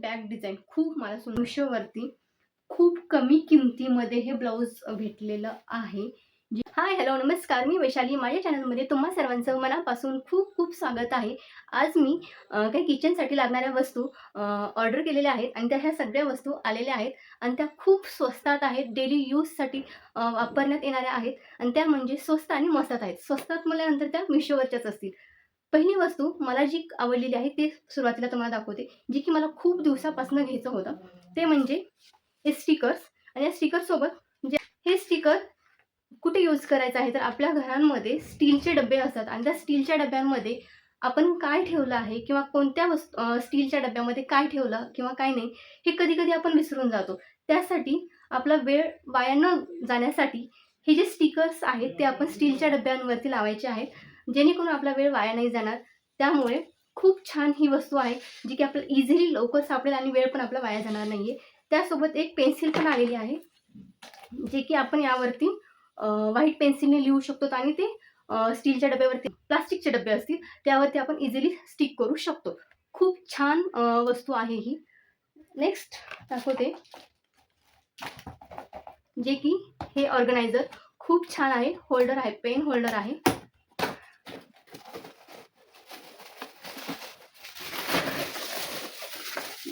Back design खूप मला Meशोवरती खूप कमी किमतीमध्ये हे ब्लाऊज भेटलेलं आहे. हाय, हॅलो, नमस्कार. मी वैशाली. माझ्या चॅनलमध्ये तुम्हा सर्वांचं मनापासून खूप खूप स्वागत आहे. आज मी काही किचनसाठी लागणाऱ्या वस्तू ऑर्डर केलेल्या आहेत आणि त्या ह्या सगळ्या वस्तू आलेल्या आहेत आणि त्या खूप स्वस्तात आहेत. डेली यूजसाठी वापरण्यात येणाऱ्या आहेत आणि त्या म्हणजे स्वस्त आणि मस्तात आहेत. स्वस्तात म्हटल्यानंतर त्या Meशोवरच्याच असतील. पहिली वस्तू मला जी आवडलेली आहे ती सुरुवातीला तुम्हाला दाखवते, जी की मला खूप दिवसापासून घ्यायचं होतं. ते म्हणजे हे स्टिकर्स आणि या स्टिकरसोबत जे हे स्टिकर कुठे यूज करायचं आहे तर आपल्या घरांमध्ये स्टीलचे डबे असतात आणि त्या स्टीलच्या डब्यांमध्ये आपण काय ठेवलं आहे किंवा कोणत्या स्टीलच्या डब्यामध्ये काय ठेवलं किंवा काय नाही हे कधी-कधी आपण विसरून जातो. त्यासाठी आपला वेळ वाया न जाण्यासाठी हे जे स्टिकर्स आहेत ते आपण स्टीलच्या डब्यांवरती लावायचे आहेत. जेणेकरून आपला वेळ वाया नाही जाणार. त्यामुळे खूप छान ही वस्तू आहे, जी की आपल्याला इझिली लवकर सापडेल आणि वेळ पण आपला वाया जाणार नाहीये. त्यासोबत एक पेन्सिल पण आलेली आहे, जे की आपण यावरती व्हाईट पेन्सिलने लिहू शकतो आणि ते स्टीलच्या डब्यावरती प्लास्टिकचे डब्बे असतील त्यावरती आपण इझिली स्टिक करू शकतो. खूप छान वस्तू आहे ही. नेक्स्ट दाखवते, जे की हे ऑर्गनायझर खूप छान आहे. होल्डर आहे, पेन होल्डर आहे.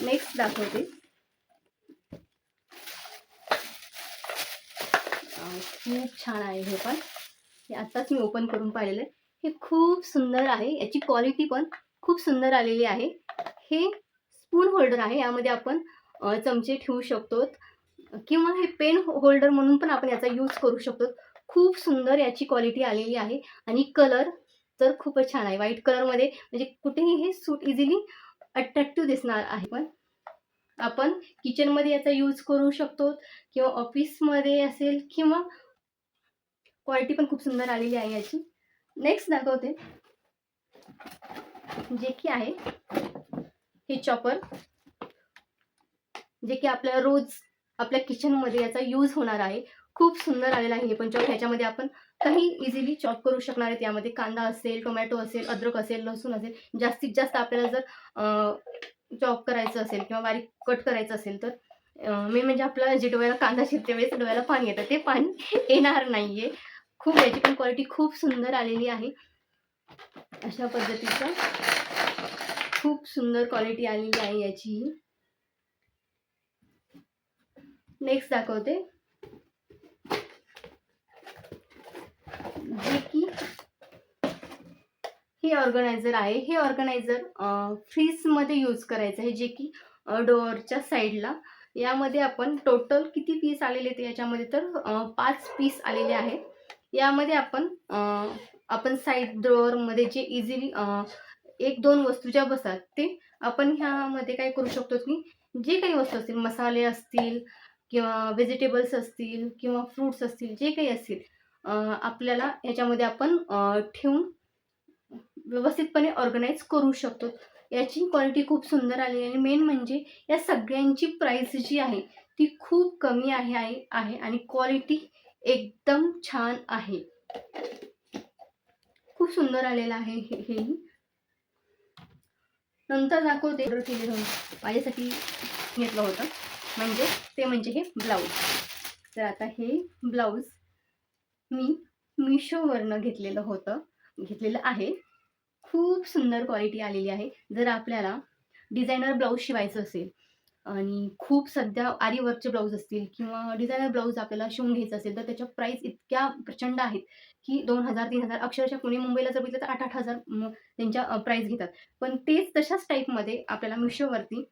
नेक्स्ट दाखवते, खूप छान आहे हे पण. हे आत्ताच मी ओपन करून पाहिलेलं आहे. हे खूप सुंदर आहे. याची क्वालिटी पण खूप सुंदर आलेली आहे. हे स्पून होल्डर आहे. यामध्ये आपण चमचे ठेवू शकतो किंवा हे पेन होल्डर म्हणून पण आपण याचा यूज करू शकतो. खूप सुंदर याची क्वालिटी आलेली आहे आणि कलर तर खूपच छान आहे. व्हाईट कलरमध्ये म्हणजे कुठेही हे सूट इझिली अट्रॅक्टिव्ह दिसणार आहे. पण आपण किचनमध्ये याचा यूज करू शकतो किंवा ऑफिसमध्ये असेल किंवा क्वालिटी पण खूप सुंदर आलेली आहे याची. नेक्स्ट दाखवते, जे की आहे हे चॉपर, जे की आपल्याला रोज आपल्या किचनमध्ये याचा यूज होणार आहे. खूप सुंदर आलेला आहे हे पण चॉप. ह्याच्यामध्ये आपण काही इझिली चॉप करू शकणार आहेत. यामध्ये कांदा असेल, टोमॅटो असेल, अद्रक असेल, लसूण असेल. जास्तीत जास्त आपल्याला जर चॉप करायचं असेल किंवा बारीक कट करायचं असेल तर मेन म्हणजे आपल्याला जे डोळ्याला कांदा चिरते वेळेस डोळ्याला पाणी येतं, ते पाणी येणार नाहीये. खूप याची पण क्वालिटी खूप सुंदर आलेली आहे. अशा पद्धतीचं खूप सुंदर क्वालिटी आलेली आहे याची. नेक्स्ट दाखवते, जे की हे ऑर्गनायझर आहे. हे ऑर्गनायझर फ्रीजमध्ये यूज करायचं आहे, जे की डोअरच्या साईडला. यामध्ये आपण टोटल किती पीस आलेले ते याच्यामध्ये तर 5 पीस आलेले आहेत. यामध्ये आपण साईड ड्रॉवरमध्ये जे इझिली 1-2 वस्तू ज्या बसतात ते आपण ह्यामध्ये काय करू शकतो, की जे काही वस्तू असतील, मसाले असतील किंवा व्हेजिटेबल्स असतील किंवा फ्रुट्स असतील, जे काही असतील आपल्याला ह्याच्यामध्ये आपण ठेवून व्यवस्थितपणे ऑर्गनाइज करू शकतो. याची क्वालिटी खूप सुंदर आली आहे आणि मेन म्हणजे या सगळ्यांची प्राइस जी आहे ती खूप कमी आहे आणि क्वालिटी एकदम छान आहे. खूप सुंदर आलेलं आहे हेही. नंतर दाखवते, ऑर्डर केलेलं होतं माझ्यासाठी घेतलं होतं, म्हणजे हे ब्लाऊज. तर आता हे ब्लाऊज मी Meशोवरनं घेतलेलं आहे. खूप सुंदर क्वालिटी आलेली आहे. जर आपल्याला डिझायनर ब्लाऊज शिवायचं असेल आणि खूप सध्या आरी वर्कचे ब्लाऊज असतील किंवा डिझायनर ब्लाऊज आपल्याला शिवून घ्यायचं असेल, तर त्याच्या प्राईस इतक्या प्रचंड आहेत, की 2,000-3,000 अक्षरशः पुणे मुंबईला जर बघितलं तर 8,000 त्यांच्या प्राईस घेतात. पण तेच तशाच टाईपमध्ये आपल्याला Meशोवरती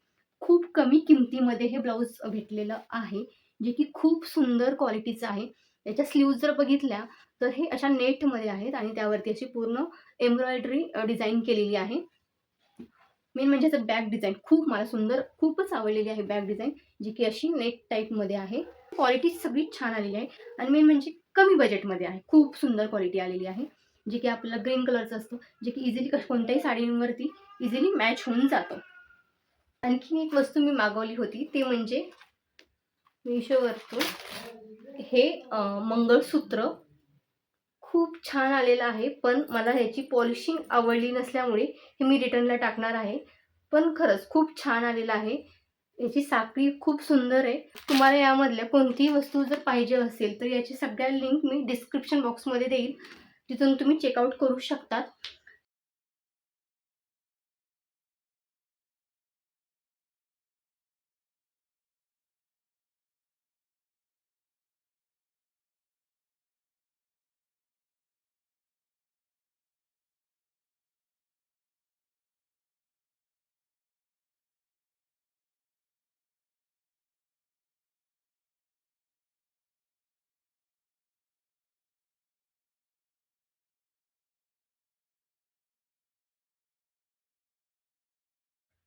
खूप कमी किमतीमध्ये हे ब्लाऊज भेटलेलं आहे, जे की खूप सुंदर क्वालिटीचं आहे. याच्या स्लीव्हज जर बघितल्या तर हे अशा नेटमध्ये आहेत आणि त्यावरती अशी पूर्ण एम्ब्रॉयडरी डिझाइन केलेली आहे. मेन म्हणजे याचं बॅक डिझाइन खूप मला खूपच आवडलेली आहे बॅक डिझाइन, जी की अशी नेट टाईपमध्ये आहे. क्वालिटी सगळी छान आलेली आहे आणि मेन म्हणजे कमी बजेटमध्ये आहे. खूप सुंदर क्वालिटी आलेली आहे, जी की आपल्याला ग्रीन कलरचं असतं, जे की इझिली कोणत्याही साडींवरती इझिली मॅच होऊन जातं. आणखीन एक वस्तू मी मागवली होती, ते म्हणजे Meशोवरतून हे मंगळसूत्र खूप छान आलेलं आहे. पण मला ह्याची पॉलिशिंग आवडली नसल्यामुळे हे मी रिटर्नला टाकणार आहे. पण खरंच खूप छान आलेलं आहे. याची साखळी खूप सुंदर आहे. तुम्हाला यामधल्या कोणतीही वस्तू जर पाहिजे असेल तर याची सगळ्या लिंक मी डिस्क्रिप्शन बॉक्समध्ये देईल. तिथून तुम्ही चेकआउट करू शकता.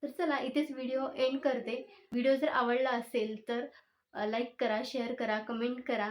तर चला इथेच व्हिडिओ एंड करते. व्हिडिओ जर आवडला असेल तर लाईक करा, शेअर करा, कमेंट करा